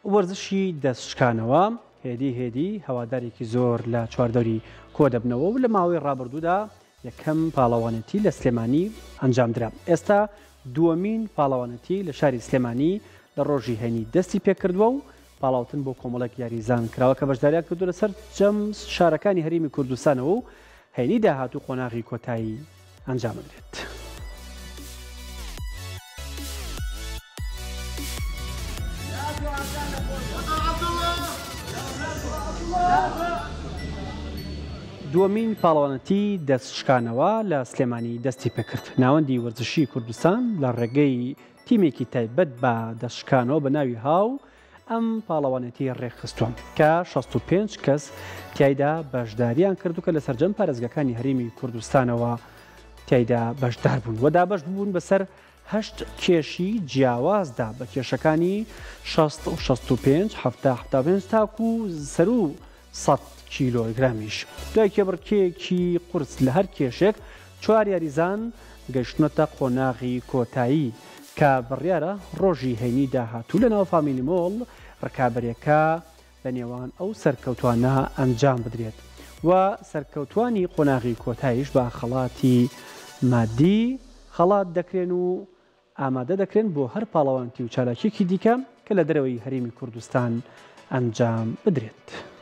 وەرزشی دەستشکانەوە هێدی هەوادارێکی زۆر لە چواردەوری کۆ دەبنەوە و لە ماوەی ڕابردوودا یەکەم پاڵەوانەتی لە سلێمانی ئەنجامدرا. ئێستا دووەمین پاڵەوانەتی لە شاری سلێمانی لە ڕۆژی هەینی دەستی پێکردووە و پاڵاوتن بۆ کۆمەڵێک یاریزان کراوە کە بەشداریان کردو لەسەر جەم شارەکانی هەرێمی کوردستانەوە و هەینی داهاتوو قۆناغی کۆتایی ئەنجامدرێت. دووەمین پاڵەوانەتی دەستشکانەوە لە سلێمانی دەستی پێکرد. ناوەندی وەرزشی کوردستان لە ڕێگەی تیمێکی تایبەت بە دەستشکانەوە بە ناوی هاو ئەم پاڵەوانەتی ڕێکخستووە کە 65 کەس تایدا بەشداریان کردو کە لە سەرجەم پارێزگەکانی هەرێمی کوردستانەوە تایدا بەشدار بوون و دابەش بوون بەسەر 8 کێشی جیاوازدا بە کێشەکانی 65 75 تاکو سەر و 100 کیلۆگرامیش. دوای کێبڕکێکی قورس لە هەر کێشێک 4 یاریزان گەیشتنەتە قۆناغی کۆتایی کە بڕیارە ڕۆژی هەینی داهاتوو لە ناو فامیلی مۆڵ ڕکابەرێکە لە نێوان ئەو سەرکەوتوانە ئەنجام بدرێت و سەرکەوتوانی قۆناغی کۆتاییش بە خەڵاتی مادی خەڵات دەکرێن و ئامادە دەکرێن بۆ هەر پاڵەوانتی و چالاکیەکی دیکە کە لە دەرەوەی هەرێمی کوردستان ئەنجام بدرێت.